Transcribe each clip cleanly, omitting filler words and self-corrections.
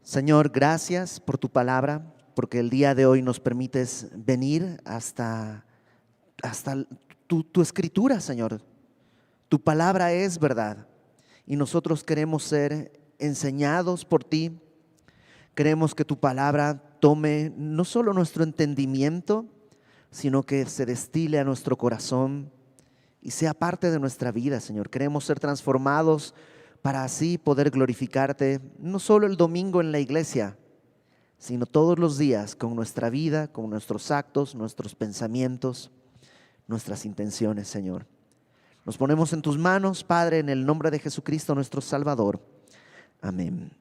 Señor, gracias por tu palabra, porque el día de hoy nos permites venir hasta tu escritura, Señor. Tu palabra es verdad y nosotros queremos ser enseñados por ti. Queremos que tu palabra tome no solo nuestro entendimiento, sino que se destile a nuestro corazón y sea parte de nuestra vida, Señor. Queremos ser transformados para así poder glorificarte, no solo el domingo en la iglesia, sino todos los días con nuestra vida, con nuestros actos, nuestros pensamientos, nuestras intenciones, Señor. Nos ponemos en tus manos, Padre, en el nombre de Jesucristo, nuestro Salvador. Amén.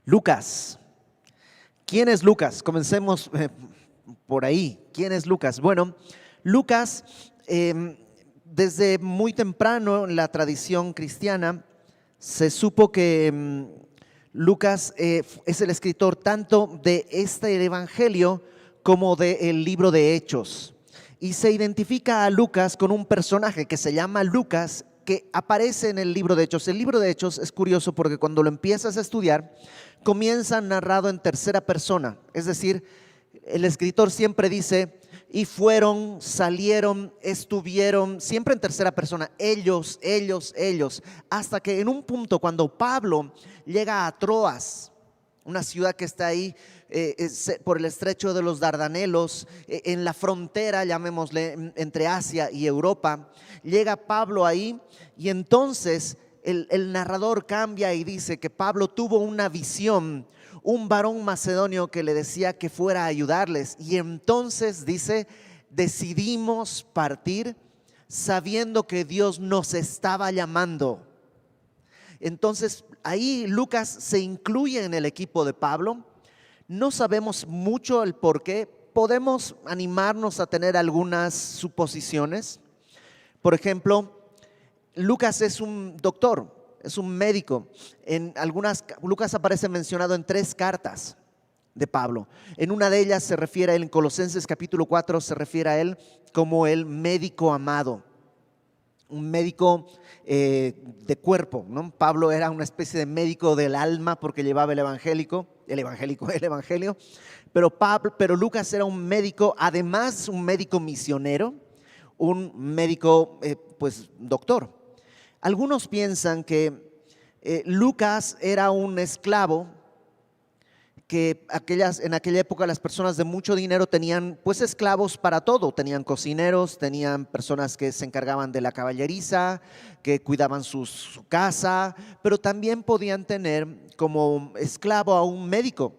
Lucas. ¿Quién es Lucas? Comencemos por ahí. ¿Quién es Lucas? Bueno, Lucas, desde muy temprano en la tradición cristiana, se supo que Lucas es el escritor tanto de este evangelio como del libro de Hechos. Y se identifica a Lucas con un personaje que se llama Lucas, que aparece en el libro de Hechos. El libro de Hechos es curioso porque cuando lo empiezas a estudiar, comienza narrado en tercera persona. Es decir, el escritor siempre dice, y fueron, salieron, estuvieron, siempre en tercera persona, ellos, hasta que en un punto cuando Pablo llega a Troas, una ciudad que está ahí por el estrecho de los Dardanelos, en la frontera, llamémosle, entre Asia y Europa, llega Pablo ahí y entonces el narrador cambia y dice que Pablo tuvo una visión, un varón macedonio que le decía que fuera a ayudarles, y entonces dice, decidimos partir sabiendo que Dios nos estaba llamando. Entonces ahí Lucas se incluye en el equipo de Pablo. No sabemos mucho el por qué. Podemos animarnos a tener algunas suposiciones. Por ejemplo, Lucas es un doctor, es un médico. Lucas aparece mencionado en 3 cartas de Pablo. En una de ellas se refiere a él, en Colosenses capítulo 4, se refiere a él como el médico amado. Un médico de cuerpo, ¿no? Pablo era una especie de médico del alma porque llevaba el evangelio, pero Lucas era un médico, además un médico misionero, un médico pues doctor. Algunos piensan que Lucas era un esclavo, que en aquella época las personas de mucho dinero tenían pues esclavos para todo, tenían cocineros, tenían personas que se encargaban de la caballeriza, que cuidaban su casa, pero también podían tener como esclavo a un médico.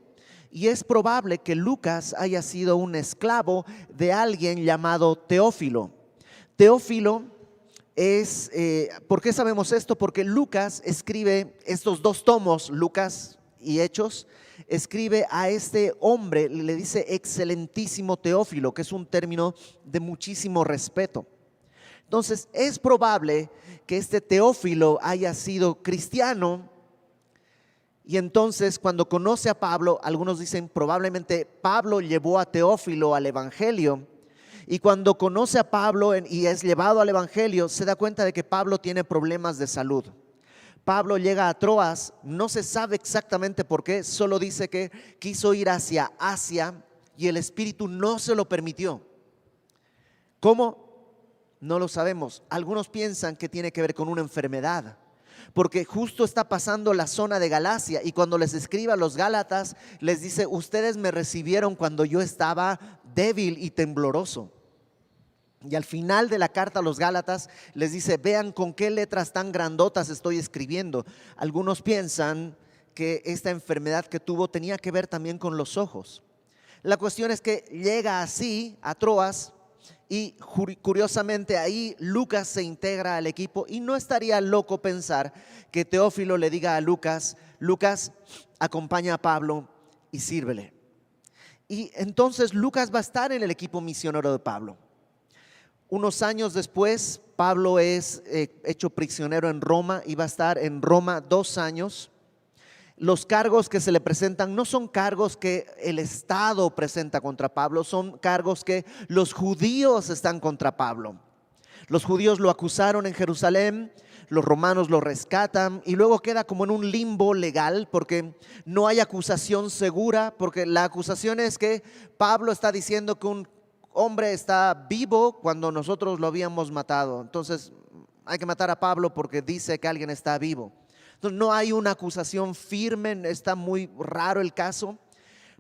Y es probable que Lucas haya sido un esclavo de alguien llamado Teófilo. Teófilo es, ¿por qué sabemos esto? Porque Lucas escribe estos 2 tomos, Lucas y Hechos, escribe a este hombre, le dice excelentísimo Teófilo, que es un término de muchísimo respeto. Entonces es probable que este Teófilo haya sido cristiano, y entonces cuando conoce a Pablo, algunos dicen probablemente Pablo llevó a Teófilo al evangelio, y cuando conoce a Pablo y es llevado al evangelio, se da cuenta de que Pablo tiene problemas de salud. Pablo llega a Troas, no se sabe exactamente por qué, solo dice que quiso ir hacia Asia y el Espíritu no se lo permitió. ¿Cómo? No lo sabemos. Algunos piensan que tiene que ver con una enfermedad, porque justo está pasando la zona de Galacia y cuando les escribe a los Gálatas, les dice, ustedes me recibieron cuando yo estaba débil y tembloroso. Y al final de la carta a los Gálatas les dice, vean con qué letras tan grandotas estoy escribiendo. Algunos piensan que esta enfermedad que tuvo tenía que ver también con los ojos. La cuestión es que llega así a Troas y curiosamente ahí Lucas se integra al equipo, y no estaría loco pensar que Teófilo le diga a Lucas, Lucas, acompaña a Pablo y sírvele. Y entonces Lucas va a estar en el equipo misionero de Pablo. Unos años después, Pablo es hecho prisionero en Roma y va a estar en Roma 2 años. Los cargos que se le presentan no son cargos que el Estado presenta contra Pablo, son cargos que los judíos están contra Pablo. Los judíos lo acusaron en Jerusalén, los romanos lo rescatan y luego queda como en un limbo legal porque no hay acusación segura, porque la acusación es que Pablo está diciendo que un hombre está vivo cuando nosotros lo habíamos matado. Entonces hay que matar a Pablo porque dice que alguien está vivo. Entonces no hay una acusación firme, está muy raro el caso.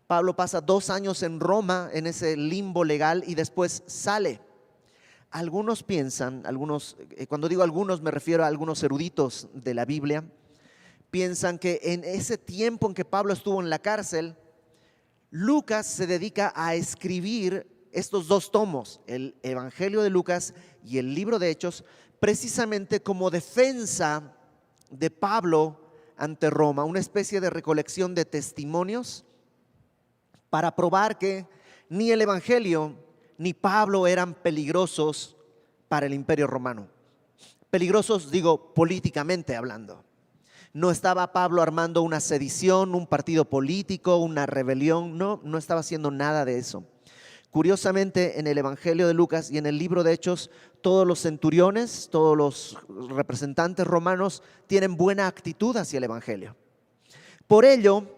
Pablo pasa 2 años en Roma en ese limbo legal y después sale. Algunos piensan, cuando digo algunos me refiero a algunos eruditos de la Biblia, piensan que en ese tiempo en que Pablo estuvo en la cárcel, Lucas se dedica a escribir estos 2 tomos, el Evangelio de Lucas y el libro de Hechos, precisamente como defensa de Pablo ante Roma, una especie de recolección de testimonios para probar que ni el Evangelio ni Pablo eran peligrosos para el Imperio Romano. Peligrosos, digo, políticamente hablando. No estaba Pablo armando una sedición, un partido político, una rebelión, no estaba haciendo nada de eso. Curiosamente, en el Evangelio de Lucas y en el libro de Hechos, todos los centuriones, todos los representantes romanos tienen buena actitud hacia el Evangelio. Por ello,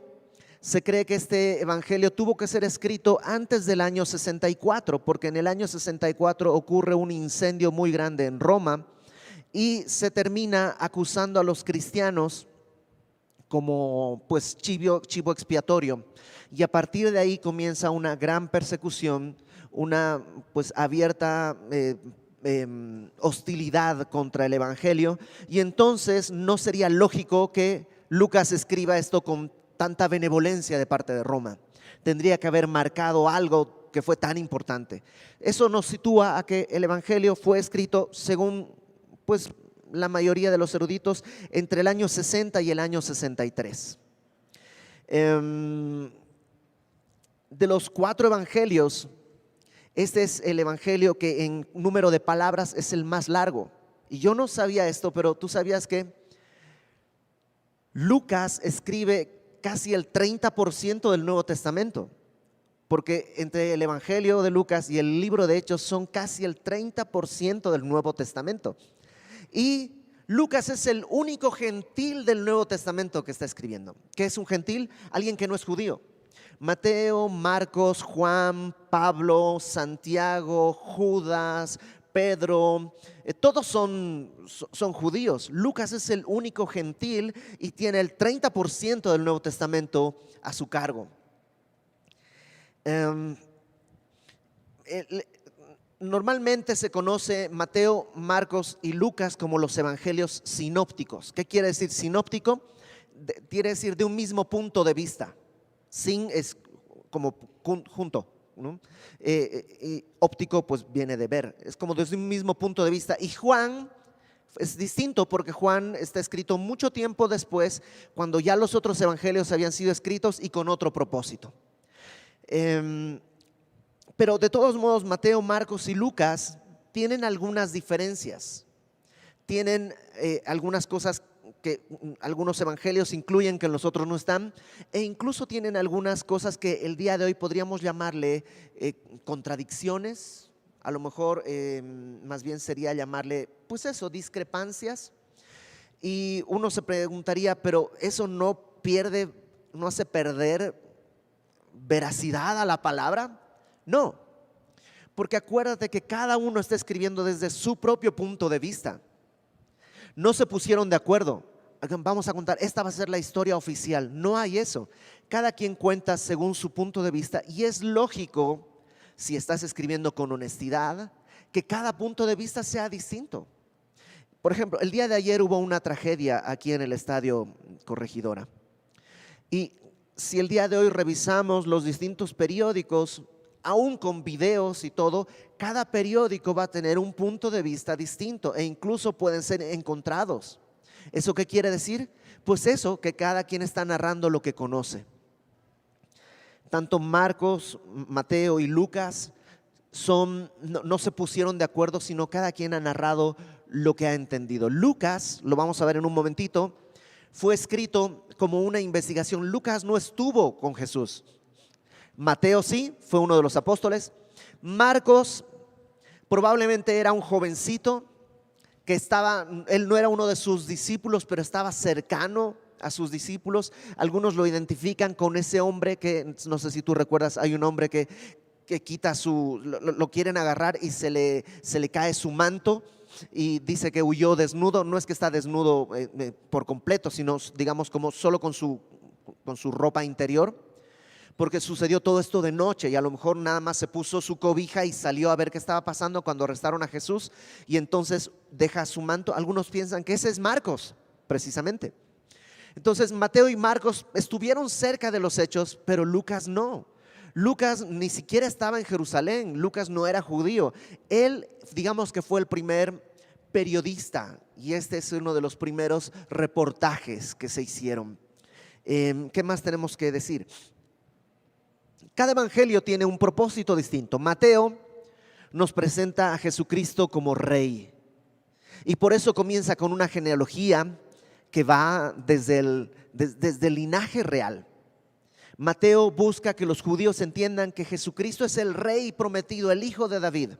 se cree que este evangelio tuvo que ser escrito antes del año 64, porque en el año 64 ocurre un incendio muy grande en Roma y se termina acusando a los cristianos como pues chivo expiatorio. Y a partir de ahí comienza una gran persecución, una pues abierta hostilidad contra el evangelio. Y entonces no sería lógico que Lucas escriba esto con tanta benevolencia de parte de Roma. Tendría que haber marcado algo que fue tan importante. Eso nos sitúa a que el evangelio fue escrito, según pues la mayoría de los eruditos, entre el año 60 y el año 63. De los 4 evangelios, este es el evangelio que en número de palabras es el más largo. Y yo no sabía esto, pero tú sabías que Lucas escribe casi el 30% del Nuevo Testamento, porque entre el Evangelio de Lucas y el libro de Hechos son casi el 30% del Nuevo Testamento. Y Lucas es el único gentil del Nuevo Testamento que está escribiendo. ¿Qué es un gentil? Alguien que no es judío. Mateo, Marcos, Juan, Pablo, Santiago, Judas, Pedro, todos son judíos. Lucas es el único gentil y tiene el 30% del Nuevo Testamento a su cargo. Normalmente se conoce Mateo, Marcos y Lucas como los evangelios sinópticos. ¿Qué quiere decir sinóptico? Quiere decir de un mismo punto de vista. Sin es como junto, ¿no? Y óptico pues viene de ver, es como desde un mismo punto de vista. Y Juan es distinto porque Juan está escrito mucho tiempo después, cuando ya los otros evangelios habían sido escritos y con otro propósito. Pero de todos modos, Mateo, Marcos y Lucas tienen algunas diferencias, tienen algunas cosas que algunos evangelios incluyen que los otros no están, e incluso tienen algunas cosas que el día de hoy podríamos llamarle contradicciones. A lo mejor más bien sería llamarle pues eso, discrepancias. Y uno se preguntaría, pero eso no hace perder veracidad a la palabra. No, porque acuérdate que cada uno está escribiendo desde su propio punto de vista. No se pusieron de acuerdo. Vamos a contar, esta va a ser la historia oficial. No hay eso. Cada quien cuenta según su punto de vista y es lógico, si estás escribiendo con honestidad, que cada punto de vista sea distinto. Por ejemplo, el día de ayer hubo una tragedia aquí en el Estadio Corregidora. Y si el día de hoy revisamos los distintos periódicos, aún con videos y todo, cada periódico va a tener un punto de vista distinto e incluso pueden ser encontrados. ¿Eso qué quiere decir? Pues eso, que cada quien está narrando lo que conoce. Tanto Marcos, Mateo y Lucas no se pusieron de acuerdo, sino cada quien ha narrado lo que ha entendido. Lucas, lo vamos a ver en un momentito, fue escrito como una investigación. Lucas no estuvo con Jesús. Mateo sí, fue uno de los apóstoles. Marcos Probablemente era un jovencito que él no era uno de sus discípulos, pero estaba cercano a sus discípulos. Algunos lo identifican con ese hombre que, no sé si tú recuerdas, hay un hombre que quita lo quieren agarrar y se le cae su manto y dice que huyó desnudo. No es que está desnudo por completo, sino digamos como solo con su ropa interior, porque sucedió todo esto de noche y a lo mejor nada más se puso su cobija y salió a ver qué estaba pasando cuando arrestaron a Jesús, y entonces deja su manto. Algunos piensan que ese es Marcos, precisamente. Entonces Mateo y Marcos estuvieron cerca de los hechos, pero Lucas no. Lucas ni siquiera estaba en Jerusalén. Lucas no era judío. Él, digamos que fue el primer periodista, y este es uno de los primeros reportajes que se hicieron. ¿Qué más tenemos que decir? Cada evangelio tiene un propósito distinto. Mateo nos presenta a Jesucristo como rey, y por eso comienza con una genealogía que va desde el linaje real. Mateo busca que los judíos entiendan que Jesucristo es el rey prometido, el hijo de David.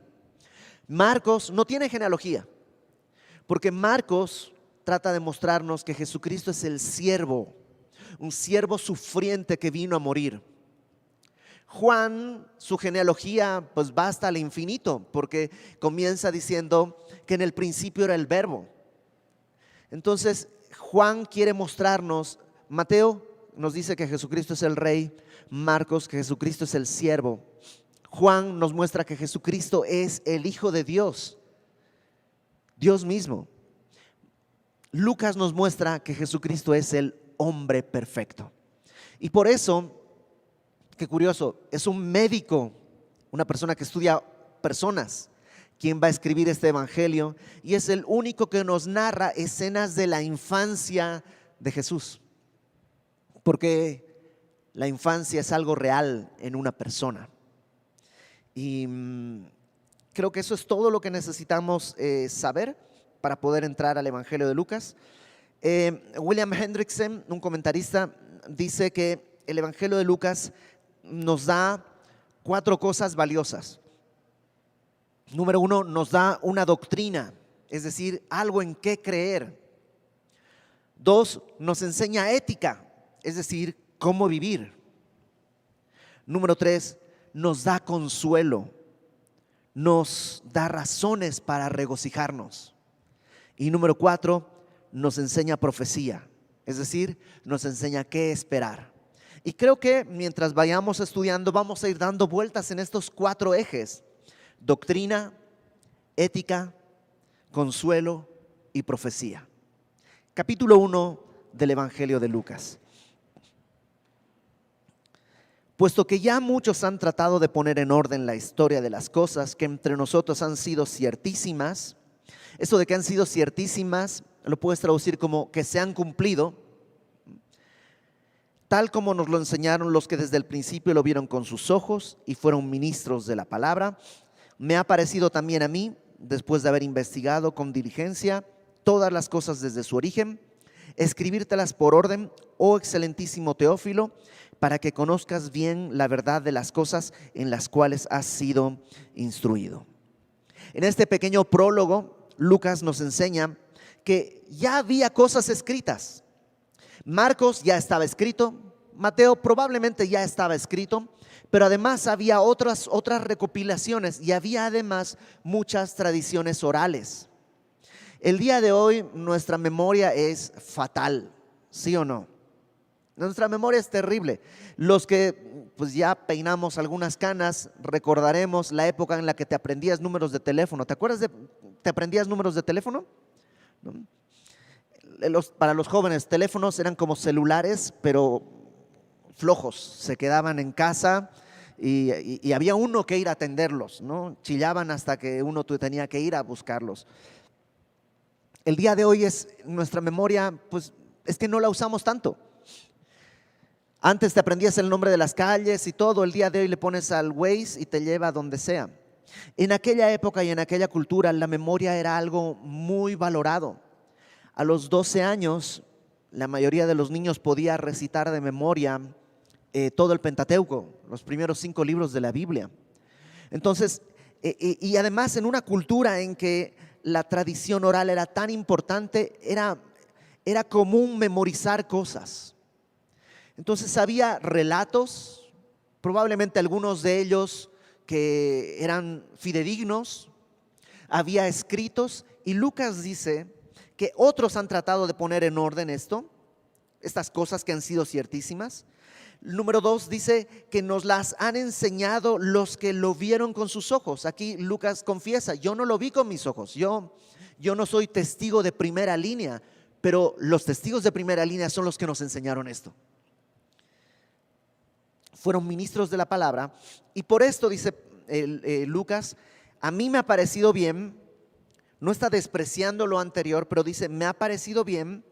Marcos no tiene genealogía, porque Marcos trata de mostrarnos que Jesucristo es el siervo, un siervo sufriente que vino a morir. Juan, su genealogía pues va hasta el infinito, porque comienza diciendo que en el principio era el verbo. Entonces Juan quiere mostrarnos, Mateo nos dice que Jesucristo es el rey, Marcos que Jesucristo es el siervo, Juan nos muestra que Jesucristo es el Hijo de Dios, Dios mismo. Lucas nos muestra que Jesucristo es el hombre perfecto. Y por eso, qué curioso, es un médico, una persona que estudia personas, quien va a escribir este evangelio, y es el único que nos narra escenas de la infancia de Jesús, porque la infancia es algo real en una persona. Y creo que eso es todo lo que necesitamos saber para poder entrar al evangelio de Lucas. William Hendrickson, un comentarista, dice que el evangelio de Lucas nos da 4 cosas valiosas. Número 1, nos da una doctrina, es decir, algo en qué creer. 2, nos enseña ética, es decir, cómo vivir. Número 3, nos da consuelo, nos da razones para regocijarnos. Y número 4, nos enseña profecía, es decir, nos enseña qué esperar. Y creo que mientras vayamos estudiando vamos a ir dando vueltas en estos 4 ejes: doctrina, ética, consuelo y profecía. Capítulo 1 del Evangelio de Lucas. Puesto que ya muchos han tratado de poner en orden la historia de las cosas que entre nosotros han sido ciertísimas, eso de que han sido ciertísimas lo puedes traducir como que se han cumplido, tal como nos lo enseñaron los que desde el principio lo vieron con sus ojos y fueron ministros de la palabra. Me ha parecido también a mí, después de haber investigado con diligencia todas las cosas desde su origen, escribírtelas por orden, oh excelentísimo Teófilo, para que conozcas bien la verdad de las cosas en las cuales has sido instruido. En este pequeño prólogo, Lucas nos enseña que ya había cosas escritas. Marcos ya estaba escrito, Mateo probablemente ya estaba escrito, pero además había otras recopilaciones y había además muchas tradiciones orales. El día de hoy nuestra memoria es fatal, ¿sí o no? Nuestra memoria es terrible. Los que pues ya peinamos algunas canas recordaremos la época en la que te aprendías números de teléfono. ¿Te acuerdas te aprendías números de teléfono? ¿No? Para los jóvenes, teléfonos eran como celulares, pero flojos, se quedaban en casa y había uno que ir a atenderlos, ¿no? Chillaban hasta que uno tenía que ir a buscarlos. El día de hoy nuestra memoria, pues es que no la usamos tanto. Antes te aprendías el nombre de las calles y todo, el día de hoy le pones al Waze y te lleva a donde sea. En aquella época y en aquella cultura la memoria era algo muy valorado. A los 12 años la mayoría de los niños podía recitar de memoria todo el Pentateuco, los primeros 5 libros de la Biblia. Entonces Y además en una cultura en que la tradición oral era tan importante, era común memorizar cosas. Entonces había relatos, probablemente algunos de ellos que eran fidedignos, había escritos, y Lucas dice que otros han tratado de poner en orden estas cosas que han sido ciertísimas. Número 2 dice que nos las han enseñado los que lo vieron con sus ojos. Aquí Lucas confiesa, yo no lo vi con mis ojos, yo no soy testigo de primera línea, pero los testigos de primera línea son los que nos enseñaron esto. Fueron ministros de la palabra, y por esto dice Lucas, a mí me ha parecido bien, no está despreciando lo anterior, pero dice, me ha parecido bien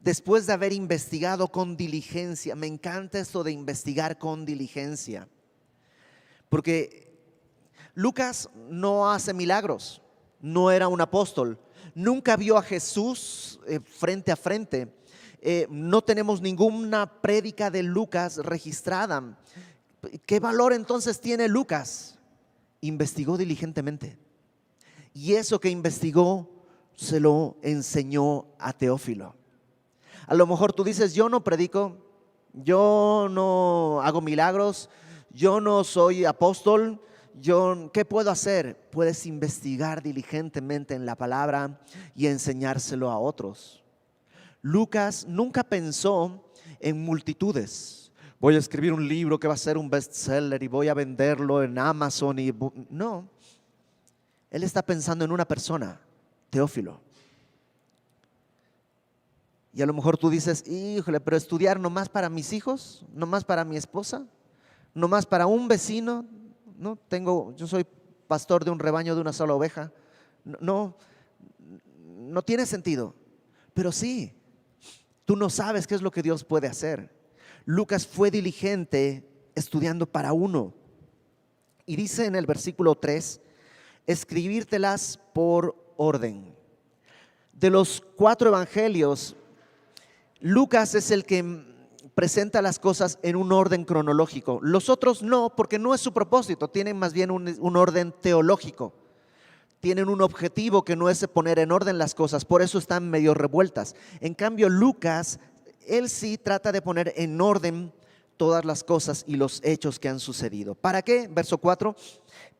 después de haber investigado con diligencia. Me encanta esto de investigar con diligencia, porque Lucas no hace milagros, no era un apóstol, nunca vio a Jesús frente a frente. No tenemos ninguna prédica de Lucas registrada. ¿Qué valor entonces tiene Lucas? Investigó diligentemente, y eso que investigó se lo enseñó a Teófilo. A lo mejor tú dices, yo no predico, yo no hago milagros, yo no soy apóstol, ¿qué puedo hacer? Puedes investigar diligentemente en la palabra y enseñárselo a otros. Lucas nunca pensó en multitudes. Voy a escribir un libro que va a ser un bestseller y voy a venderlo en Amazon. No, él está pensando en una persona, Teófilo. Y a lo mejor tú dices, híjole, pero estudiar nomás para mis hijos, nomás para mi esposa, nomás para un vecino. Yo soy pastor de un rebaño de una sola oveja. No tiene sentido. Pero sí, tú no sabes qué es lo que Dios puede hacer. Lucas fue diligente estudiando para uno. Y dice en el versículo 3, escribírtelas por orden. De los 4 evangelios, Lucas es el que presenta las cosas en un orden cronológico. Los otros no, porque no es su propósito, tienen más bien un orden teológico. Tienen un objetivo que no es poner en orden las cosas, por eso están medio revueltas. En cambio, Lucas, él sí trata de poner en orden todas las cosas y los hechos que han sucedido. ¿Para qué? Verso 4,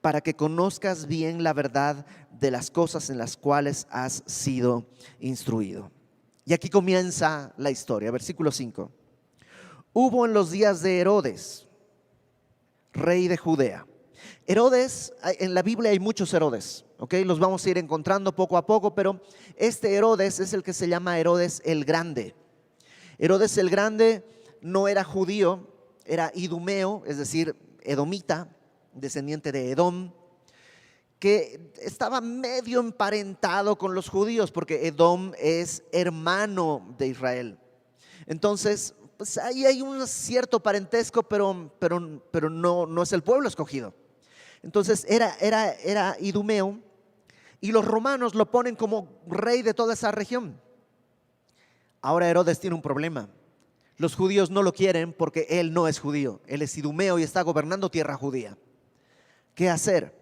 para que conozcas bien la verdad de las cosas en las cuales has sido instruido. Y aquí comienza la historia, versículo 5. Hubo en los días de Herodes, rey de Judea. Herodes, en la Biblia hay muchos Herodes, ¿ok? Los vamos a ir encontrando poco a poco, pero este Herodes es el que se llama Herodes el Grande. Herodes el Grande no era judío, era idumeo, es decir, edomita, descendiente de Edom, que estaba medio emparentado con los judíos, porque Edom es hermano de Israel. Entonces, pues ahí hay un cierto parentesco, pero no es el pueblo escogido. Entonces era idumeo, y los romanos lo ponen como rey de toda esa región. Ahora Herodes tiene un problema. Los judíos no lo quieren porque él no es judío, él es idumeo y está gobernando tierra judía. ¿Qué hacer?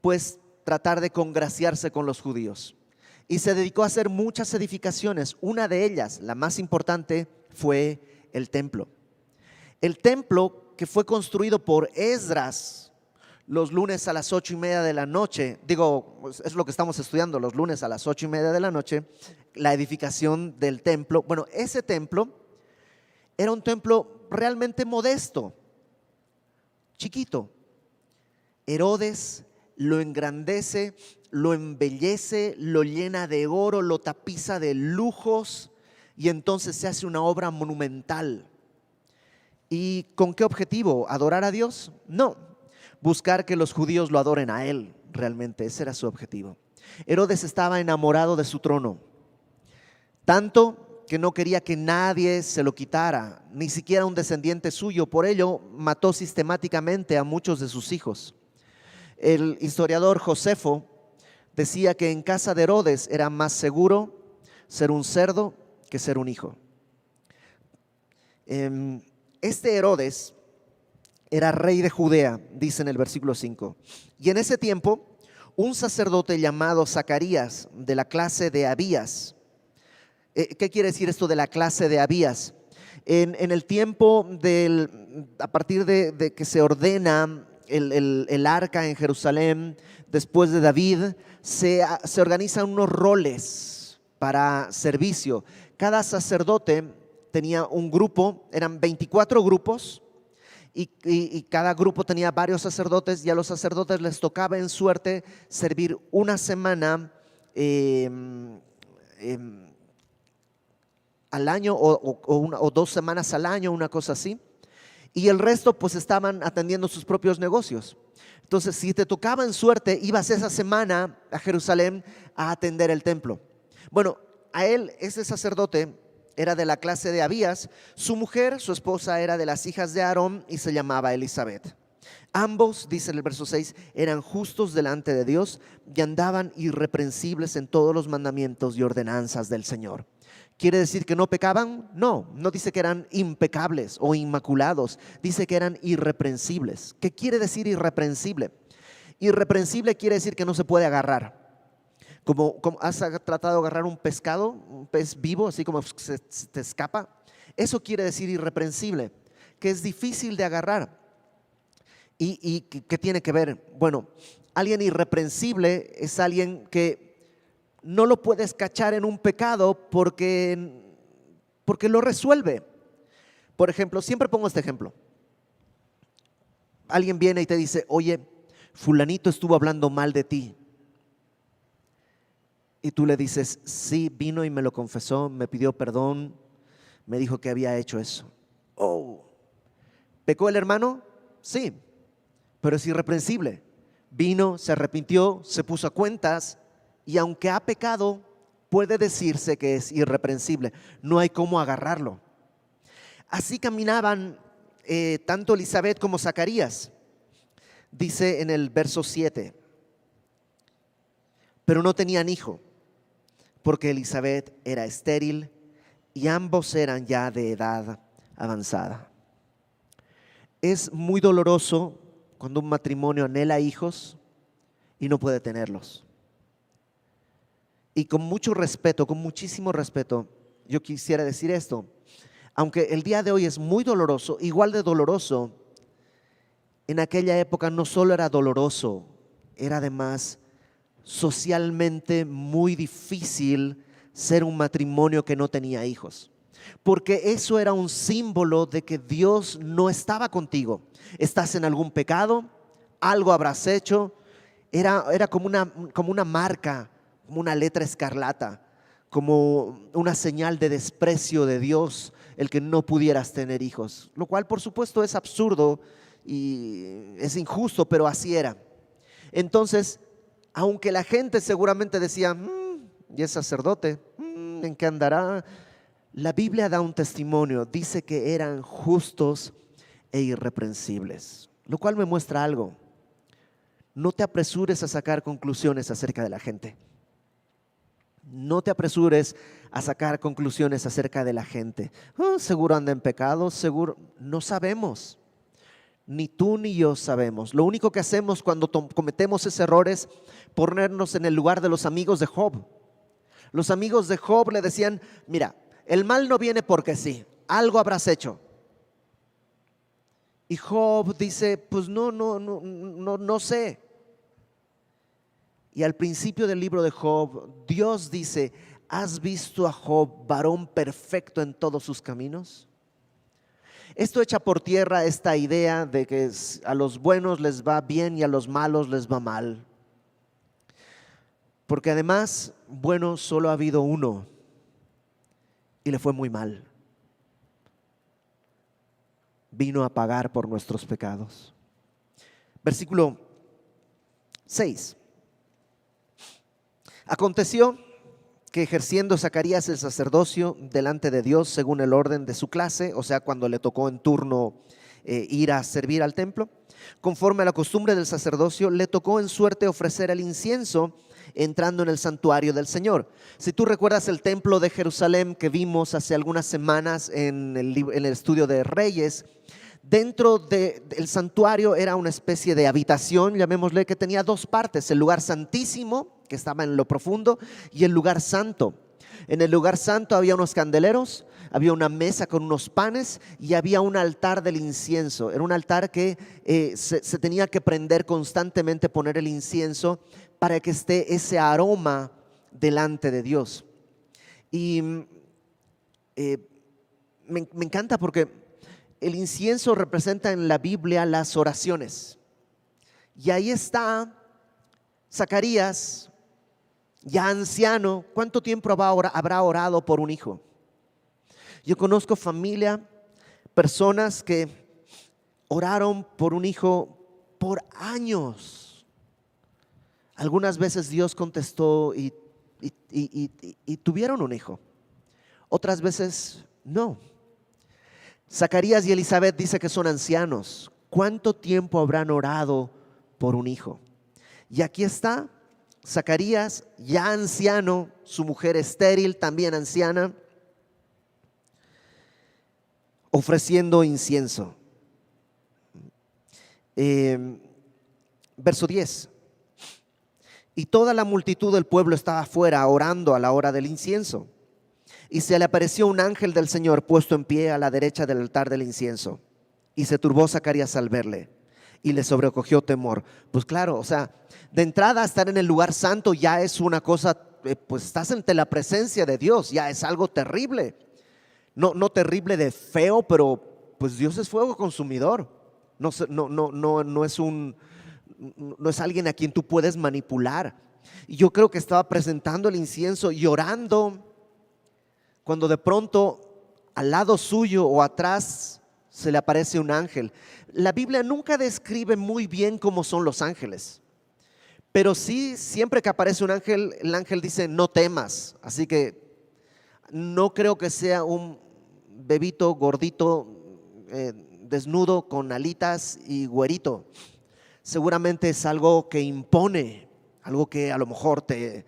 Pues tratar de congraciarse con los judíos. Y se dedicó a hacer muchas edificaciones. Una de ellas, la más importante, fue el templo. El templo que fue construido por Esdras los lunes a las 8:30 de la noche. Es lo que estamos estudiando, los lunes a las 8:30 de la noche, la edificación del templo. Bueno, ese templo era un templo realmente modesto, chiquito. Herodes lo engrandece, lo embellece, lo llena de oro, lo tapiza de lujos, y entonces se hace una obra monumental. ¿Y con qué objetivo? ¿Adorar a Dios? No, buscar que los judíos lo adoren a él. Realmente ese era su objetivo. Herodes estaba enamorado de su trono, tanto que no quería que nadie se lo quitara, ni siquiera un descendiente suyo. Por ello mató sistemáticamente a muchos de sus hijos. El historiador Josefo decía que en casa de Herodes era más seguro ser un cerdo que ser un hijo. Este Herodes era rey de Judea, dice en el versículo 5. Y en ese tiempo, un sacerdote llamado Zacarías, de la clase de Abías. ¿Qué quiere decir esto de la clase de Abías? En el tiempo a partir de que se ordena el arca en Jerusalén, después de David, se organizan unos roles para servicio. Cada sacerdote tenía un grupo, eran 24 grupos, y cada grupo tenía varios sacerdotes, y a los sacerdotes les tocaba en suerte servir una semana al año o 2 semanas al año, una cosa así. Y el resto pues estaban atendiendo sus propios negocios. Entonces, si te tocaba en suerte, ibas esa semana a Jerusalén a atender el templo. Bueno, a él, ese sacerdote, era de la clase de Abías. Su mujer, su esposa, era de las hijas de Aarón y se llamaba Elisabet. Ambos, dice en el verso 6, eran justos delante de Dios y andaban irreprensibles en todos los mandamientos y ordenanzas del Señor. ¿Quiere decir que no pecaban? No, no dice que eran impecables o inmaculados, dice que eran irreprensibles. ¿Qué quiere decir irreprensible? Irreprensible quiere decir que no se puede agarrar. Como has tratado de agarrar un pescado, un pez vivo, así como se te escapa. Eso quiere decir irreprensible, que es difícil de agarrar. ¿Y qué tiene que ver? Bueno, alguien irreprensible es alguien que no lo puedes cachar en un pecado porque lo resuelve. Por ejemplo, siempre pongo este ejemplo. Alguien viene y te dice: oye, fulanito estuvo hablando mal de ti. Y tú le dices: sí, vino y me lo confesó, me pidió perdón, me dijo que había hecho eso. Oh, ¿pecó el hermano? Sí, pero es irreprensible. Vino, se arrepintió, se puso a cuentas, y aunque ha pecado, puede decirse que es irreprensible. No hay cómo agarrarlo. Así caminaban tanto Elisabet como Zacarías. Dice en el verso 7: pero no tenían hijo, porque Elisabet era estéril y ambos eran ya de edad avanzada. Es muy doloroso cuando un matrimonio anhela hijos y no puede tenerlos. Y con mucho respeto, con muchísimo respeto, yo quisiera decir esto: aunque el día de hoy es muy doloroso, igual de doloroso, en aquella época no solo era doloroso, era además socialmente muy difícil ser un matrimonio que no tenía hijos, porque eso era un símbolo de que Dios no estaba contigo. Estás en algún pecado, algo habrás hecho. Era como una marca, como una letra escarlata, como una señal de desprecio de Dios el que no pudieras tener hijos, lo cual por supuesto es absurdo y es injusto, pero así era. Entonces, aunque la gente seguramente decía: y es sacerdote, ¿en qué andará? La Biblia da un testimonio, dice que eran justos e irreprensibles, lo cual me muestra algo: no te apresures a sacar conclusiones acerca de la gente. No te apresures a sacar conclusiones acerca de la gente. Seguro anda en pecado, seguro. No sabemos. Ni tú ni yo sabemos. Lo único que hacemos cuando cometemos ese error es ponernos en el lugar de los amigos de Job. Los amigos de Job le decían: mira, el mal no viene porque sí, algo habrás hecho. Y Job dice: pues no sé. Y al principio del libro de Job, Dios dice: ¿has visto a Job, varón perfecto en todos sus caminos? Esto echa por tierra esta idea de que a los buenos les va bien y a los malos les va mal. Porque además, bueno solo ha habido uno y le fue muy mal. Vino a pagar por nuestros pecados. Versículo 6. Aconteció que ejerciendo Zacarías el sacerdocio delante de Dios según el orden de su clase, o sea, cuando le tocó en turno ir a servir al templo, conforme a la costumbre del sacerdocio, le tocó en suerte ofrecer el incienso entrando en el santuario del Señor. Si tú recuerdas el templo de Jerusalén que vimos hace algunas semanas en el estudio de Reyes, Dentro del santuario era una especie de habitación, llamémosle, que tenía dos partes: el lugar santísimo, que estaba en lo profundo, y el lugar santo. En el lugar santo había unos candeleros, había una mesa con unos panes y había un altar del incienso. Era un altar que se tenía que prender constantemente, poner el incienso para que esté ese aroma delante de Dios. Y me encanta porque el incienso representa en la Biblia las oraciones. Y ahí está Zacarías, ya anciano. ¿Cuánto tiempo habrá orado por un hijo? Yo conozco familia, personas que oraron por un hijo por años. Algunas veces Dios contestó y tuvieron un hijo. Otras veces no. Zacarías y Elizabeth dice que son ancianos. ¿Cuánto tiempo habrán orado por un hijo? Y aquí está Zacarías, ya anciano, su mujer estéril, también anciana, ofreciendo incienso. Verso 10. Y toda la multitud del pueblo estaba afuera orando a la hora del incienso. Y se le apareció un ángel del Señor puesto en pie a la derecha del altar del incienso. Y se turbó Zacarías al verle y le sobrecogió temor. Pues claro, o sea, de entrada estar en el lugar santo ya es una cosa, pues estás ante la presencia de Dios, ya es algo terrible. No terrible de feo, pero pues Dios es fuego consumidor. No es alguien a quien tú puedes manipular. Y yo creo que estaba presentando el incienso y orando, cuando de pronto al lado suyo o atrás se le aparece un ángel. La Biblia nunca describe muy bien cómo son los ángeles, pero sí, siempre que aparece un ángel, el ángel dice no temas. Así que no creo que sea un bebito gordito, desnudo con alitas y güerito. Seguramente es algo que impone, algo que a lo mejor te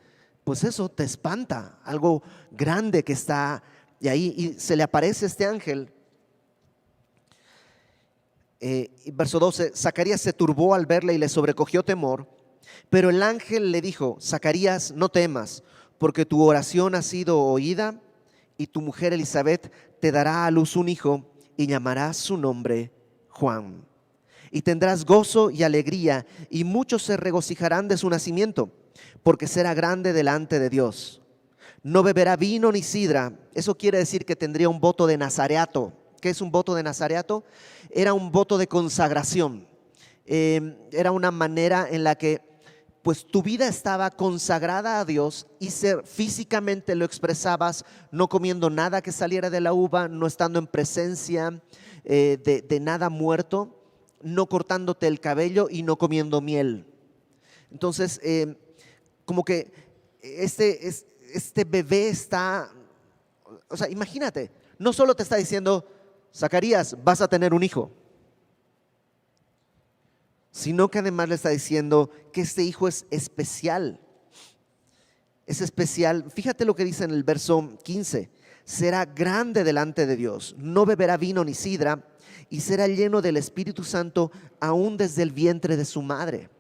espanta, algo grande que está y ahí, y se le aparece este ángel. Verso 12, Zacarías se turbó al verle y le sobrecogió temor, pero el ángel le dijo: Zacarías, no temas, porque tu oración ha sido oída, y tu mujer Elizabeth te dará a luz un hijo y llamarás su nombre Juan. Y tendrás gozo y alegría, y muchos se regocijarán de su nacimiento, porque será grande delante de Dios. No beberá vino ni sidra. Eso quiere decir que tendría un voto de nazareato. ¿Qué es un voto de nazareato? Era un voto de consagración. Era una manera en la que pues tu vida estaba consagrada a Dios y físicamente lo expresabas no comiendo nada que saliera de la uva, no estando en presencia de nada muerto, no cortándote el cabello y no comiendo miel. Entonces, como que este bebé está, o sea, imagínate, no solo te está diciendo: Zacarías, vas a tener un hijo, sino que además le está diciendo que este hijo es especial. Es especial. Fíjate lo que dice en el verso 15: será grande delante de Dios, no beberá vino ni sidra, y será lleno del Espíritu Santo aún desde el vientre de su madre.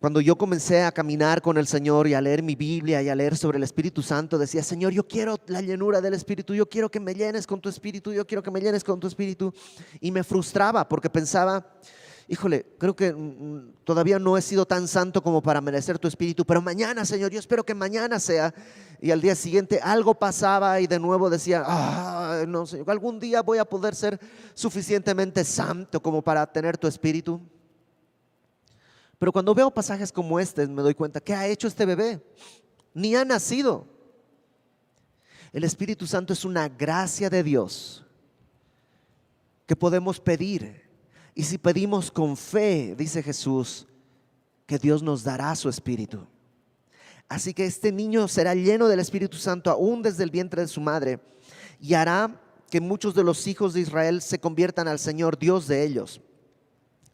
Cuando yo comencé a caminar con el Señor y a leer mi Biblia y a leer sobre el Espíritu Santo, decía: Señor, yo quiero la llenura del Espíritu, yo quiero que me llenes con tu Espíritu, yo quiero que me llenes con tu Espíritu. Y me frustraba porque pensaba: híjole, creo que todavía no he sido tan santo como para merecer tu Espíritu, pero mañana, Señor, yo espero que mañana sea. Y al día siguiente algo pasaba y de nuevo decía: no, Señor, algún día voy a poder ser suficientemente santo como para tener tu Espíritu. Pero cuando veo pasajes como este, me doy cuenta: ¿qué ha hecho este bebé? Ni ha nacido. El Espíritu Santo es una gracia de Dios que podemos pedir. Y si pedimos con fe, dice Jesús, que Dios nos dará su Espíritu. Así que este niño será lleno del Espíritu Santo aún desde el vientre de su madre, y hará que muchos de los hijos de Israel se conviertan al Señor, Dios de ellos.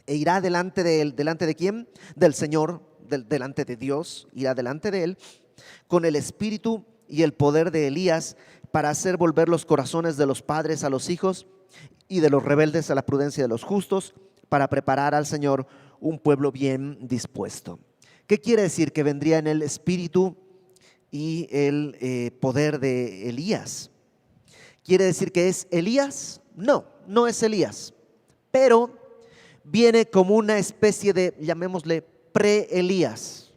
E irá delante de él. ¿Delante de quién? Del Señor, delante de Dios. Irá delante de él con el espíritu y el poder de Elías, para hacer volver los corazones de los padres a los hijos y de los rebeldes a la prudencia de los justos, para preparar al Señor un pueblo bien dispuesto. ¿Qué quiere decir? Que vendría en el espíritu y el poder de Elías. ¿Quiere decir que es Elías? No, no es Elías, pero viene como una especie de, llamémosle, pre-Elías.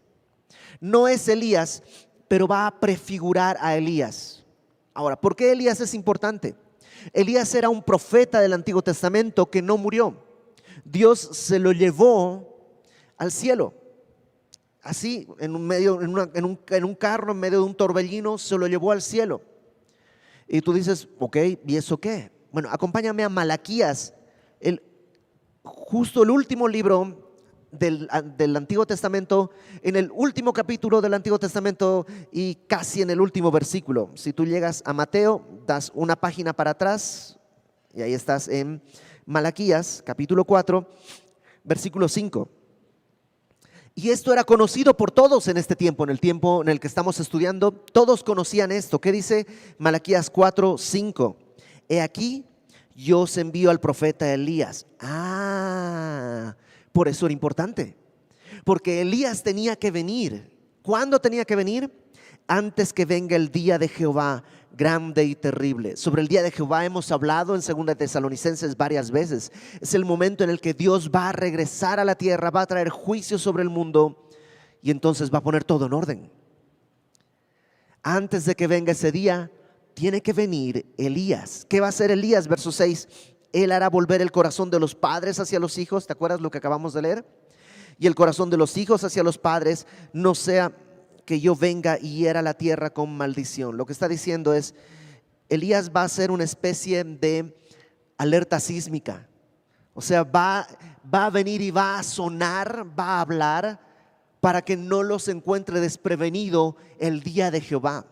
No es Elías, pero va a prefigurar a Elías. Ahora, ¿por qué Elías es importante? Elías era un profeta del Antiguo Testamento que no murió. Dios se lo llevó al cielo. Así, en un carro, en medio de un torbellino, se lo llevó al cielo. Y tú dices, ok, ¿y eso qué? Bueno, acompáñame a Malaquías, justo el último libro del Antiguo Testamento, en el último capítulo del Antiguo Testamento y casi en el último versículo. Si tú llegas a Mateo, das una página para atrás y ahí estás en Malaquías, capítulo 4, versículo 5. Y esto era conocido por todos en este tiempo, en el tiempo en el que estamos estudiando. Todos conocían esto. ¿Qué dice Malaquías 4, 5? He aquí, yo os envío al profeta Elías. Por eso era importante. Porque Elías tenía que venir. ¿Cuándo tenía que venir? Antes que venga el día de Jehová grande y terrible. Sobre el día de Jehová hemos hablado en 2 Tesalonicenses varias veces. Es el momento en el que Dios va a regresar a la tierra, va a traer juicio sobre el mundo y entonces va a poner todo en orden. Antes de que venga ese día, tiene que venir Elías. ¿Qué va a hacer Elías? Verso 6. Él hará volver el corazón de los padres hacia los hijos. ¿Te acuerdas lo que acabamos de leer? Y el corazón de los hijos hacia los padres, no sea que yo venga y hiera la tierra con maldición. Lo que está diciendo es, Elías va a ser una especie de alerta sísmica. O sea, va a venir y va a sonar, va a hablar para que no los encuentre desprevenido el día de Jehová.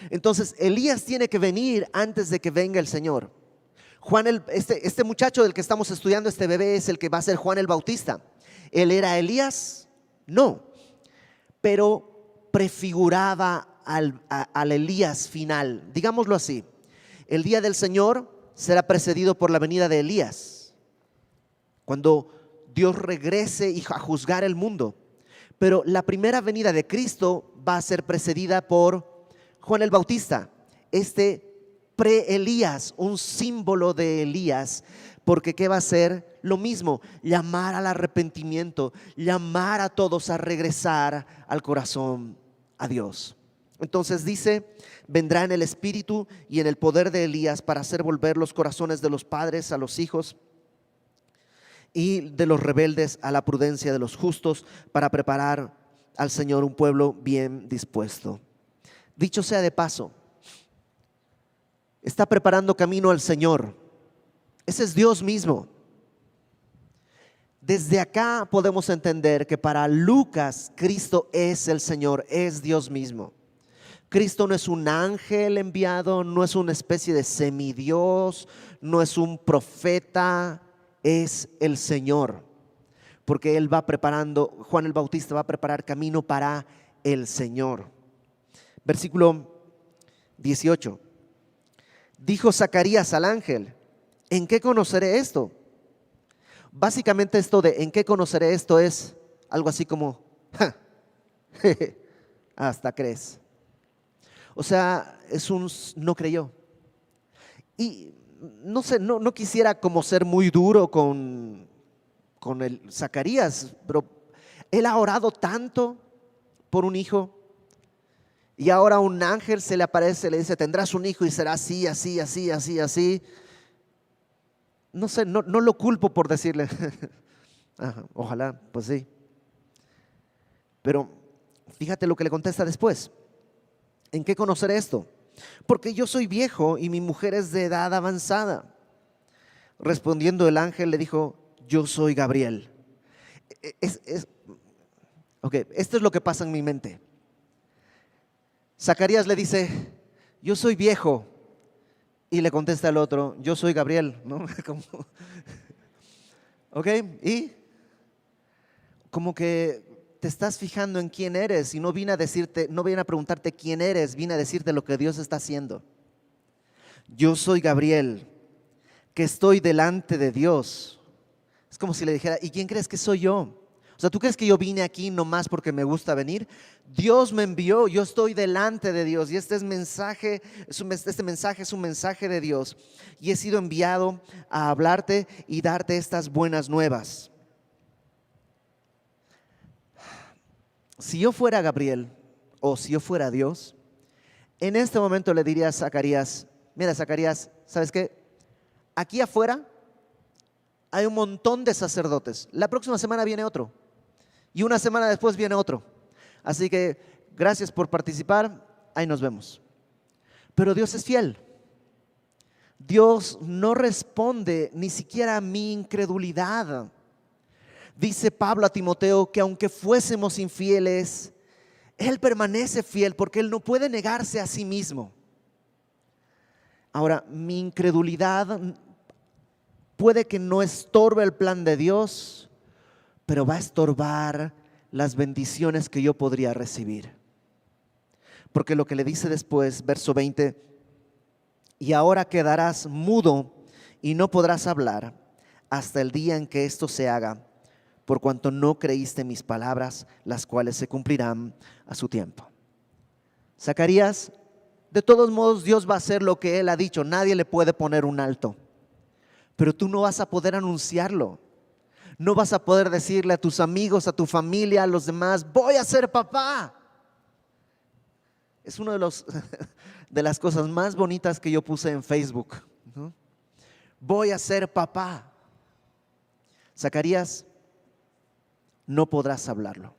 Entonces, Elías tiene que venir antes de que venga el Señor. Este muchacho del que estamos estudiando, este bebé, es el que va a ser Juan el Bautista. ¿Él era Elías? No, pero prefiguraba al Elías final. Digámoslo así, el día del Señor será precedido por la venida de Elías, cuando Dios regrese a juzgar el mundo. Pero la primera venida de Cristo va a ser precedida por Juan el Bautista, este pre-Elías, un símbolo de Elías, porque ¿qué va a hacer? Lo mismo, llamar al arrepentimiento, llamar a todos a regresar al corazón a Dios. Entonces dice, vendrá en el espíritu y en el poder de Elías para hacer volver los corazones de los padres a los hijos y de los rebeldes a la prudencia de los justos, para preparar al Señor un pueblo bien dispuesto. Dicho sea de paso, está preparando camino al Señor. Ese es Dios mismo. Desde acá podemos entender que para Lucas, Cristo es el Señor, es Dios mismo. Cristo no es un ángel enviado, no es una especie de semidios, no es un profeta, es el Señor. Porque Él va preparando, Juan el Bautista va a preparar camino para el Señor. Versículo 18. Dijo Zacarías al ángel, ¿en qué conoceré esto? Básicamente esto de ¿en qué conoceré esto? Es algo así como hasta crees. O sea, es un no creyó. Y no sé, no quisiera como ser muy duro con el Zacarías, pero él ha orado tanto por un hijo. Y ahora un ángel se le aparece, le dice, tendrás un hijo y será así, así, así, así, así. No sé, no lo culpo por decirle, ojalá, pues sí. Pero fíjate lo que le contesta después. ¿En qué conoceré esto? Porque yo soy viejo y mi mujer es de edad avanzada. Respondiendo el ángel le dijo, yo soy Gabriel. Esto es lo que pasa en mi mente. Zacarías le dice, yo soy viejo. Y le contesta el otro, yo soy Gabriel, ¿no? Y como que te estás fijando en quién eres y no vine a decirte, no vine a preguntarte quién eres, vine a decirte lo que Dios está haciendo. yo soy Gabriel, que estoy delante de Dios. Es como si le dijera, ¿y quién crees que soy yo? O sea, ¿tú crees que yo vine aquí nomás porque me gusta venir? Dios me envió, yo estoy delante de Dios y este mensaje es un mensaje de Dios y he sido enviado a hablarte y darte estas buenas nuevas. Si yo fuera Gabriel o si yo fuera Dios, en este momento le diría a Zacarías, mira Zacarías, ¿sabes qué? Aquí afuera hay un montón de sacerdotes. La próxima semana viene otro. Y una semana después viene otro. Así que gracias por participar. Ahí nos vemos. Pero Dios es fiel. Dios no responde ni siquiera a mi incredulidad. Dice Pablo a Timoteo que aunque fuésemos infieles, Él permanece fiel porque Él no puede negarse a sí mismo. Ahora, mi incredulidad puede que no estorbe el plan de Dios, pero va a estorbar las bendiciones que yo podría recibir. Porque lo que le dice después, verso 20, y ahora quedarás mudo y no podrás hablar hasta el día en que esto se haga, por cuanto no creíste mis palabras, las cuales se cumplirán a su tiempo. Zacarías, de todos modos Dios va a hacer lo que Él ha dicho, nadie le puede poner un alto, pero tú no vas a poder anunciarlo. No vas a poder decirle a tus amigos, a tu familia, a los demás, voy a ser papá. Es una de las cosas más bonitas que yo puse en Facebook, ¿no? Voy a ser papá. Zacarías, no podrás hablarlo.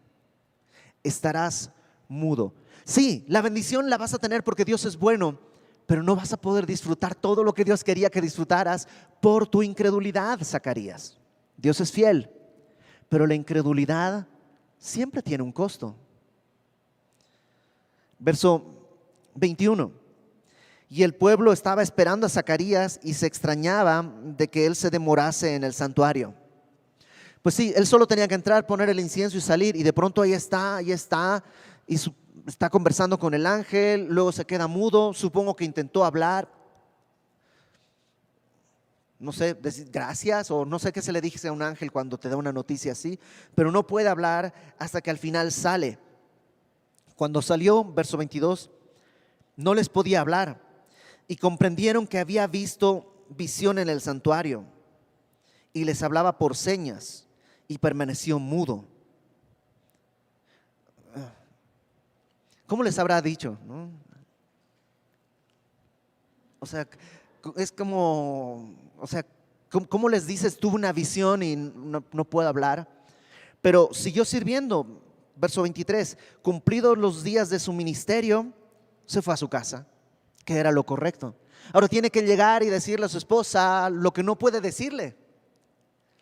Estarás mudo. Sí, la bendición la vas a tener porque Dios es bueno, pero no vas a poder disfrutar todo lo que Dios quería que disfrutaras por tu incredulidad, Zacarías. Dios es fiel, pero la incredulidad siempre tiene un costo. Verso 21. Y el pueblo estaba esperando a Zacarías y se extrañaba de que él se demorase en el santuario. Pues sí, él solo tenía que entrar, poner el incienso y salir, y de pronto ahí está, y está conversando con el ángel, luego se queda mudo, supongo que intentó hablar. No sé, decir gracias o no sé qué se le dice a un ángel cuando te da una noticia así, pero no puede hablar hasta que al final sale. Cuando salió, verso 22, no les podía hablar y comprendieron que había visto visión en el santuario y les hablaba por señas y permaneció mudo. ¿Cómo les habrá dicho? ¿No? O sea, es como, ¿cómo les dices tuve una visión y no puedo hablar? Pero siguió sirviendo. Verso 23, cumplidos los días de su ministerio, se fue a su casa, que era lo correcto. Ahora tiene que llegar y decirle a su esposa lo que no puede decirle.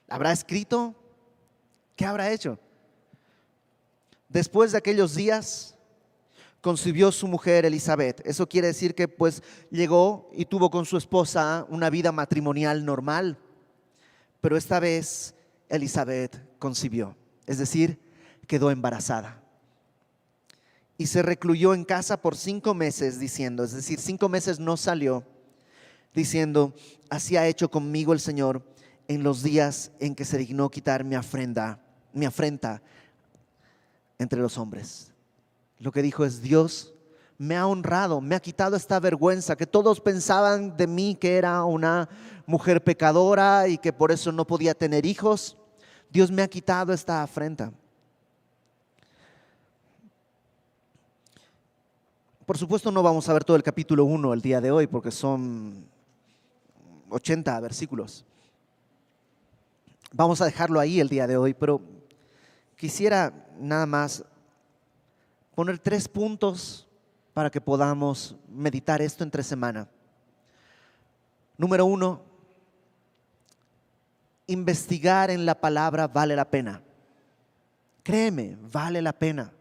¿Habrá escrito? ¿Qué habrá hecho? Después de aquellos días, concibió su mujer Elizabeth. Eso quiere decir que pues llegó y tuvo con su esposa una vida matrimonial normal. Pero esta vez Elizabeth concibió, es decir, quedó embarazada. Y se recluyó en casa por 5 meses diciendo, es decir, 5 meses no salió, diciendo, así ha hecho conmigo el Señor en los días en que se dignó quitar mi afrenta entre los hombres. Lo que dijo es, Dios me ha honrado, me ha quitado esta vergüenza que todos pensaban de mí que era una mujer pecadora y que por eso no podía tener hijos. Dios me ha quitado esta afrenta. Por supuesto no vamos a ver todo el capítulo 1 el día de hoy porque son 80 versículos. Vamos a dejarlo ahí el día de hoy, pero quisiera nada más poner 3 puntos para que podamos meditar esto entre semana. Número 1, investigar en la palabra vale la pena. Créeme, vale la pena.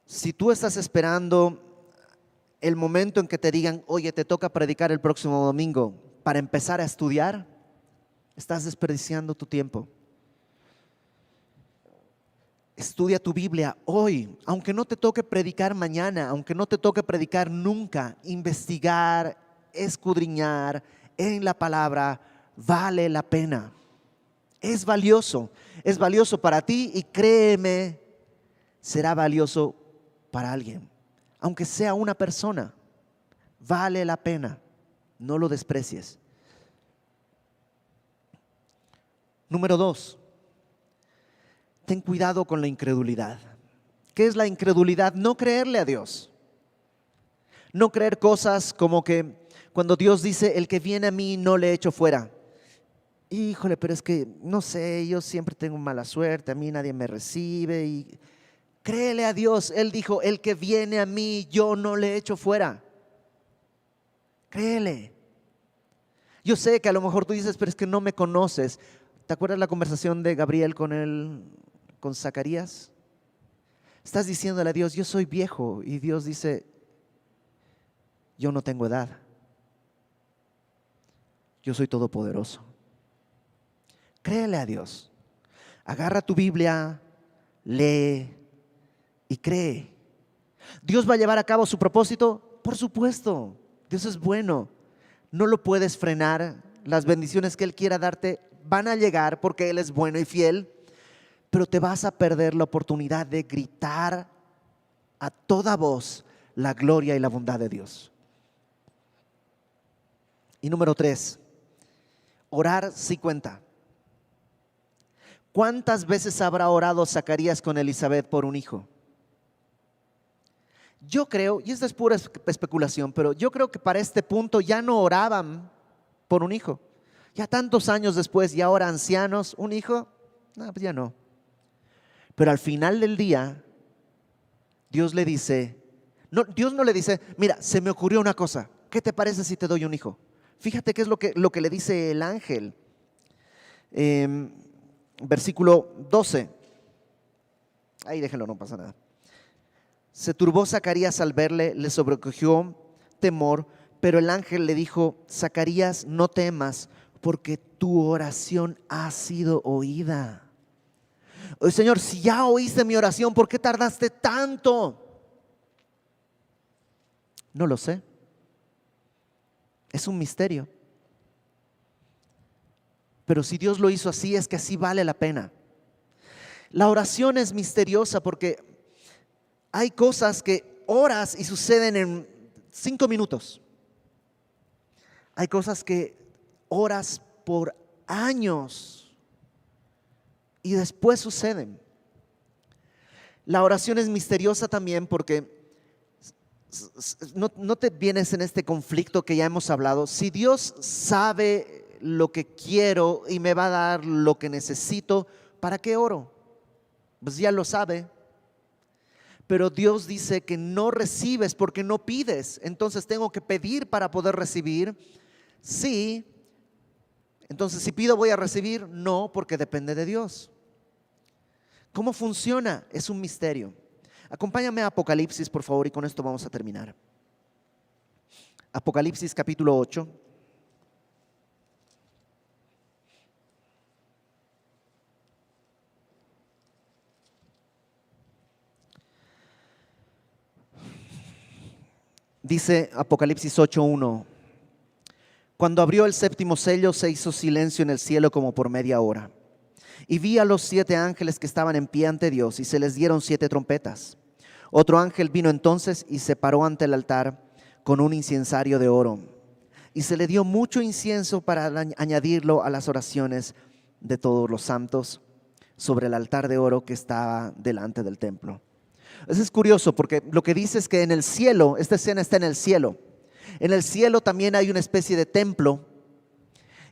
Si tú estás esperando el momento en que te digan, oye, te toca predicar el próximo domingo para empezar a estudiar, estás desperdiciando tu tiempo. Estudia tu Biblia hoy, aunque no te toque predicar mañana, aunque no te toque predicar nunca. Investigar, escudriñar en la palabra vale la pena. Es valioso para ti y créeme, será valioso para alguien, aunque sea una persona. Vale la pena, no lo desprecies. Número 2, ten cuidado con la incredulidad. ¿Qué es la incredulidad? No creerle a Dios. No creer cosas como que cuando Dios dice, el que viene a mí no le echo fuera. Híjole, pero es que no sé, yo siempre tengo mala suerte, a mí nadie me recibe. Y créele a Dios. Él dijo, el que viene a mí yo no le echo fuera. Créele. Yo sé que a lo mejor tú dices, pero es que no me conoces. ¿Te acuerdas la conversación de Gabriel con Zacarías? Estás diciéndole a Dios, yo soy viejo, y Dios dice, yo no tengo edad, yo soy todopoderoso. Créele a Dios. Agarra tu Biblia, lee y cree. ¿Dios va a llevar a cabo su propósito? Por supuesto, Dios es bueno. No lo puedes frenar. Las bendiciones que Él quiera darte van a llegar porque Él es bueno y fiel. Pero te vas a perder la oportunidad de gritar a toda voz la gloria y la bondad de Dios. Y número 3, orar sí cuenta. ¿Cuántas veces habrá orado Zacarías con Elizabeth por un hijo? Yo creo, y esta es pura especulación, pero yo creo que para este punto ya no oraban por un hijo. Ya tantos años después, y ahora ancianos, ¿un hijo? No, pues ya no. Pero al final del día, Dios le dice, no, Dios no le dice, mira, se me ocurrió una cosa, ¿qué te parece si te doy un hijo? Fíjate qué es lo que le dice el ángel. Versículo 12. Ahí déjenlo, no pasa nada. Se turbó Zacarías al verle, le sobrecogió temor, pero el ángel le dijo, Zacarías, no temas, porque tu oración ha sido oída. Oye, Señor, si ya oíste mi oración, ¿por qué tardaste tanto? No lo sé. Es un misterio. Pero si Dios lo hizo así, es que así vale la pena. La oración es misteriosa porque hay cosas que oras y suceden en 5 minutos. Hay cosas que oras por años y después suceden. La oración es misteriosa también porque no te vienes en este conflicto que ya hemos hablado. Si Dios sabe lo que quiero y me va a dar lo que necesito, ¿para qué oro? Pues ya lo sabe. Pero Dios dice que no recibes porque no pides. Entonces tengo que pedir para poder recibir. Sí. Entonces si pido voy a recibir. No, porque depende de Dios. ¿Cómo funciona? Es un misterio. Acompáñame a Apocalipsis, por favor, y con esto vamos a terminar. Apocalipsis capítulo 8. Dice Apocalipsis 8:1. Cuando abrió el séptimo sello, se hizo silencio en el cielo como por media hora. Y vi a los 7 ángeles que estaban en pie ante Dios, y se les dieron 7 trompetas. Otro ángel vino entonces y se paró ante el altar con un incensario de oro. Y se le dio mucho incienso para añadirlo a las oraciones de todos los santos sobre el altar de oro que estaba delante del templo. Eso es curioso porque lo que dice es que en el cielo, esta escena está en el cielo. En el cielo también hay una especie de templo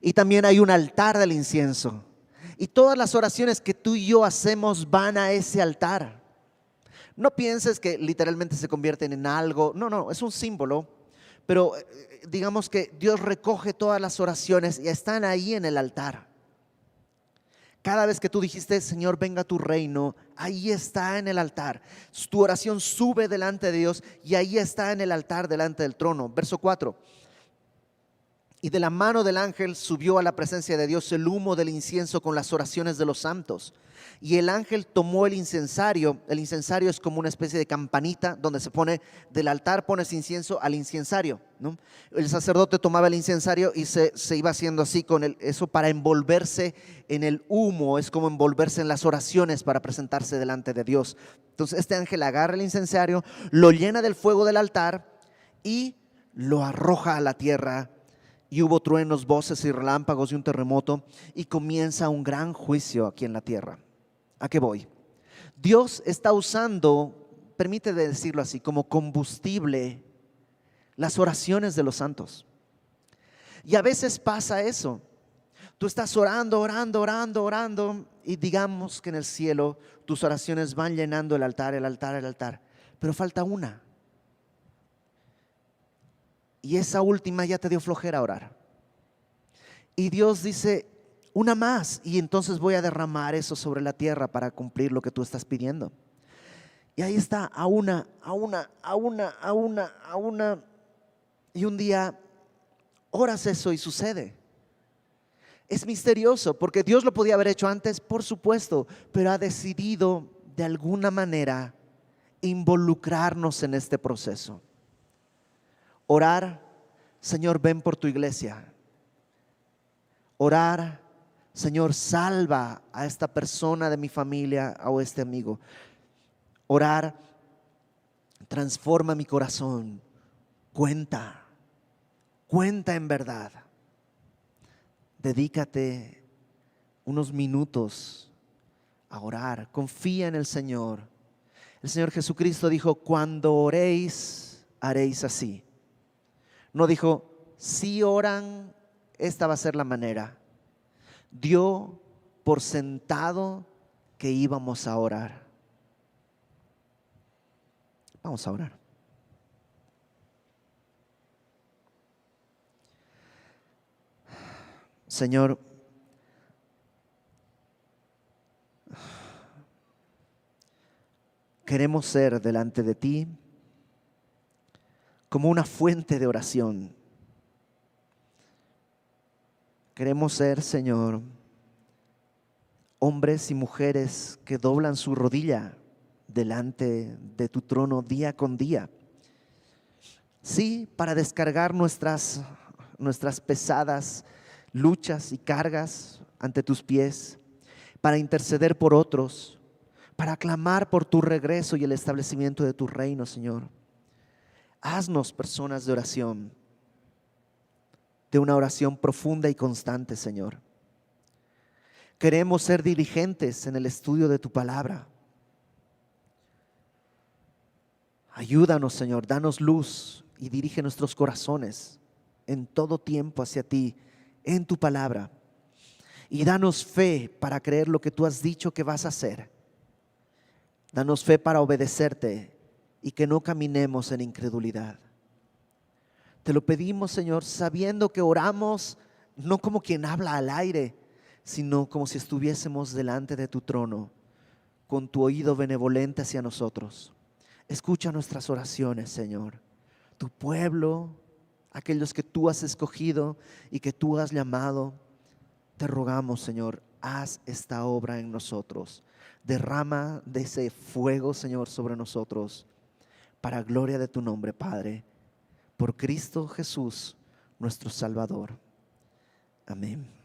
y también hay un altar del incienso. Y todas las oraciones que tú y yo hacemos van a ese altar. No pienses que literalmente se convierten en algo. No, no, es un símbolo. Pero digamos que Dios recoge todas las oraciones y están ahí en el altar. Cada vez que tú dijiste, Señor, venga tu reino, ahí está en el altar. Tu oración sube delante de Dios y ahí está en el altar delante del trono. Verso 4. Y de la mano del ángel subió a la presencia de Dios el humo del incienso con las oraciones de los santos. Y el ángel tomó el incensario. El incensario es como una especie de campanita donde se pone del altar, pones incienso al incensario, ¿no? El sacerdote tomaba el incensario y se iba haciendo así con eso para envolverse en el humo. Es como envolverse en las oraciones para presentarse delante de Dios. Entonces este ángel agarra el incensario, lo llena del fuego del altar y lo arroja a la tierra. Y hubo truenos, voces y relámpagos y un terremoto, y comienza un gran juicio aquí en la tierra. ¿A qué voy? Dios está usando, permíteme decirlo así, como combustible las oraciones de los santos. Y a veces pasa eso. Tú estás orando, orando, orando, orando, y digamos que en el cielo tus oraciones van llenando el altar, el altar, el altar, pero falta una. Y esa última ya te dio flojera orar. Y Dios dice, una más, y entonces voy a derramar eso sobre la tierra para cumplir lo que tú estás pidiendo. Y ahí está, a una. Y un día oras eso y sucede. Es misterioso, porque Dios lo podía haber hecho antes, por supuesto, pero ha decidido de alguna manera involucrarnos en este proceso. Orar, Señor, ven por tu iglesia. Orar, Señor, salva a esta persona de mi familia o este amigo. Orar, transforma mi corazón. Cuenta en verdad. Dedícate unos minutos a orar. Confía en el Señor. El Señor Jesucristo dijo, cuando oréis, haréis así. No dijo, si oran, esta va a ser la manera. Dio por sentado que íbamos a orar. Vamos a orar. Señor, queremos ser delante de ti como una fuente de oración. Queremos ser, Señor, hombres y mujeres que doblan su rodilla delante de tu trono día con día. Sí, para descargar nuestras pesadas luchas y cargas ante tus pies, para interceder por otros, para clamar por tu regreso y el establecimiento de tu reino, Señor. Haznos personas de oración, de una oración profunda y constante, Señor. Queremos ser diligentes en el estudio de tu palabra. Ayúdanos, Señor, danos luz y dirige nuestros corazones en todo tiempo hacia ti, en tu palabra. Y danos fe para creer lo que tú has dicho que vas a hacer. Danos fe para obedecerte y que no caminemos en incredulidad. Te lo pedimos, Señor, sabiendo que oramos no como quien habla al aire, sino como si estuviésemos delante de tu trono, con tu oído benevolente hacia nosotros. Escucha nuestras oraciones, Señor. Tu pueblo, aquellos que tú has escogido y que tú has llamado, te rogamos, Señor, haz esta obra en nosotros. Derrama de ese fuego, Señor, sobre nosotros, para gloria de tu nombre, Padre, por Cristo Jesús, nuestro Salvador. Amén.